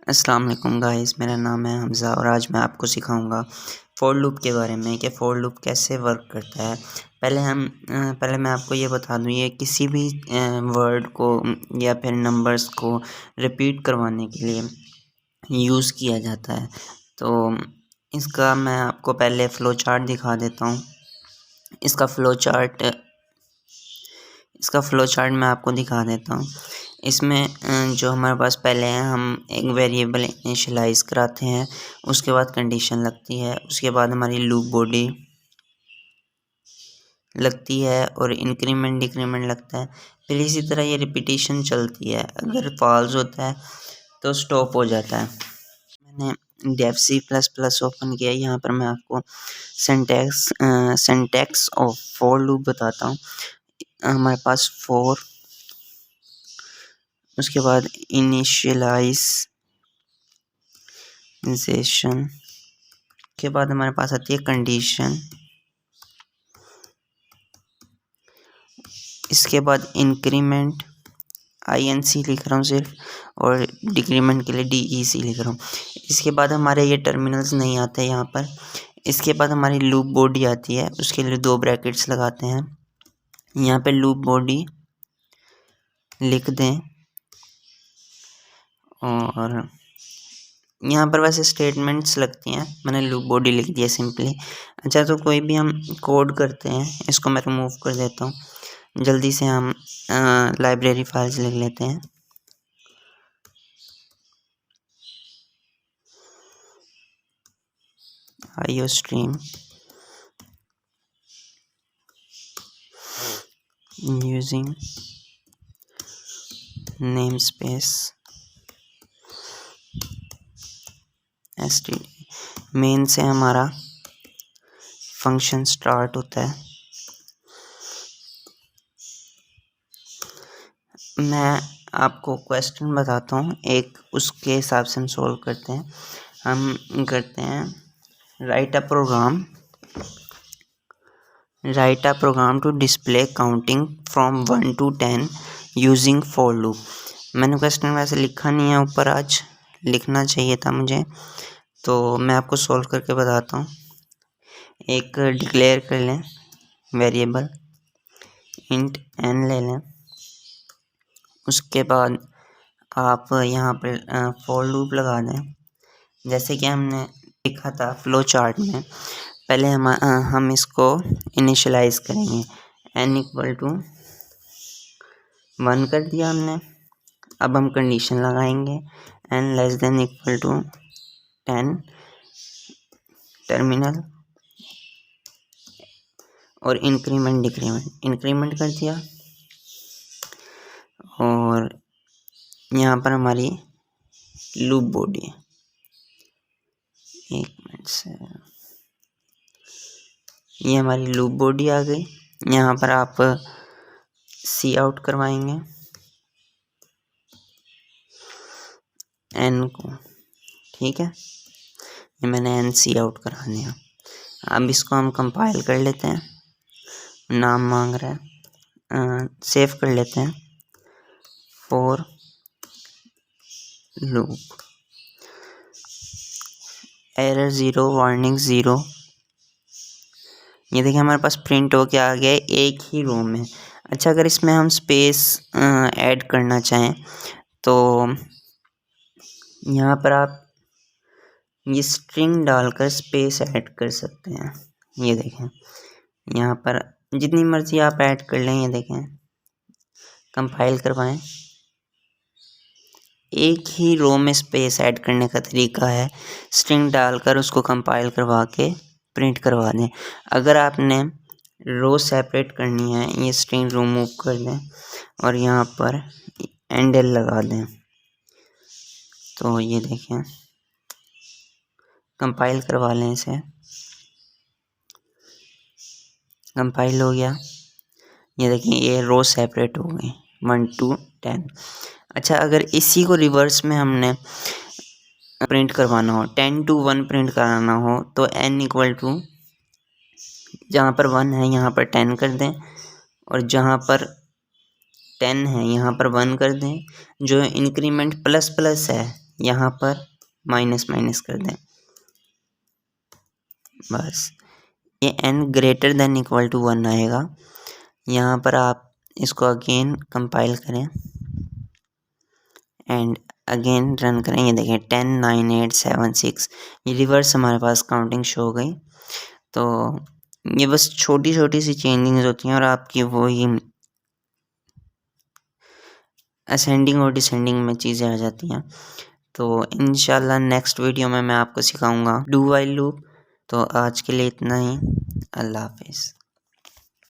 अस्सलाम वालेकुम गाइस, मेरा नाम है हमज़ा और आज मैं आपको सिखाऊंगा फ़ोर लूप के बारे में कि फ़ोर लूप कैसे वर्क करता है। पहले मैं आपको ये बता दूं, ये किसी भी वर्ड को या फिर नंबर्स को रिपीट करवाने के लिए यूज़ किया जाता है। तो इसका मैं आपको पहले फ़्लो चार्ट दिखा देता हूँ। इसका फ़्लो चार्ट मैं आपको दिखा देता हूँ। इसमें जो हमारे पास पहले है, हम एक वेरिएबल इनिशियलाइज कराते हैं, उसके बाद कंडीशन लगती है, उसके बाद हमारी लूप बॉडी लगती है और इंक्रीमेंट डिक्रीमेंट लगता है। फिर इसी तरह ये रिपीटिशन चलती है। अगर फॉल्स होता है तो स्टॉप हो जाता है। मैंने Dev C plus plus open किया। यहाँ पर मैं आपको सिंटैक्स ऑफ फॉर लूप बताता हूँ। हमारे पास फॉर, उसके बाद इनिशियलाइजेशन के बाद हमारे पास आती है कंडीशन, इसके बाद इंक्रीमेंट INC लिख रहा हूँ सिर्फ, और डिक्रीमेंट के लिए DEC लिख रहा हूँ। इसके बाद हमारे ये टर्मिनल्स नहीं आते यहाँ पर। इसके बाद हमारी लूप बॉडी आती है, उसके लिए 2 ब्रैकेट्स लगाते हैं। यहाँ पे लूप बॉडी लिख दें और यहाँ पर वैसे स्टेटमेंट्स लगती हैं, मैंने लूप बॉडी लिख दिया सिंपली। अच्छा, तो कोई भी हम कोड करते हैं, इसको मैं रिमूव कर देता हूँ। जल्दी से हम लाइब्रेरी फाइल्स लिख लेते हैं। IOStream using namespace std। Main से हमारा फंक्शन स्टार्ट होता है। मैं आपको क्वेश्चन बताता हूँ एक, उसके हिसाब से हम सॉल्व करते हैं। हम करते हैं write a program to display counting from 1 to 10 using for loop. मैंने क्वेश्चन वैसे लिखा नहीं है ऊपर, आज लिखना चाहिए था मुझे, तो मैं आपको सॉल्व करके बताता हूँ। एक डिक्लेयर कर लें वेरिएबल, इंट n ले लें। उसके बाद आप यहाँ पर फॉर लूप लगा दें, जैसे कि हमने लिखा था फ्लो चार्ट में। पहले हम इसको इनिशियलाइज करेंगे। n = 1 कर दिया हमने। अब हम कंडीशन लगाएंगे n <= 10 टर्मिनल, और इंक्रीमेंट डिक्रीमेंट कर दिया। और यहाँ पर हमारी लूप बॉडी, एक मिनट से, ये हमारी लूप बॉडी आ गई। यहाँ पर आप सी आउट करवाएंगे n को, ठीक है। ये मैंने n सी आउट करा दिया। अब इसको हम कंपाइल कर लेते हैं। नाम मांग रहा है, सेव कर लेते हैं। For loop, error 0, warning 0। ये देखिए हमारे पास प्रिंट हो के आ गया एक ही रो में। अच्छा, अगर इसमें हम स्पेस ऐड करना चाहें तो यहाँ पर आप ये स्ट्रिंग डालकर स्पेस ऐड कर सकते हैं। ये देखें, यहाँ पर जितनी मर्जी आप ऐड कर लें। ये देखें, कंपाइल करवाएं। एक ही रो में स्पेस ऐड करने का तरीका है, स्ट्रिंग डालकर उसको कंपाइल करवा के प्रिंट करवा दें। अगर आपने रो सेपरेट करनी है, ये स्ट्रिंग रिमूव कर दें और यहाँ पर एंडल लगा दें। तो ये देखें, कंपाइल करवा लें इसे। कंपाइल हो गया। ये देखिए, ये रो सेपरेट हो गई 1 to 10। अच्छा, अगर इसी को रिवर्स में हमने प्रिंट करवाना हो, 10 to 1 प्रिंट कराना हो, तो n = जहाँ पर 1 है यहाँ पर 10 कर दें, और जहाँ पर 10 है यहाँ पर 1 कर दें। जो इंक्रीमेंट प्लस प्लस है यहाँ पर माइनस माइनस कर दें, बस ये n greater than equal to 1 आएगा। यहाँ पर आप इसको अगेन कंपाइल करें एंड अगेन रन करें। ये देखें 10 9 8 7 6 ये रिवर्स हमारे पास काउंटिंग शो हो गई। तो ये बस छोटी छोटी सी चेंजिंग्स होती हैं और आपकी वही असेंडिंग और डिसेंडिंग में चीज़ें आ जाती हैं। तो इंशाल्लाह नेक्स्ट वीडियो में मैं आपको सिखाऊंगा डू वाइल लूप। तो आज के लिए इतना ही, अल्लाह हाफिज़।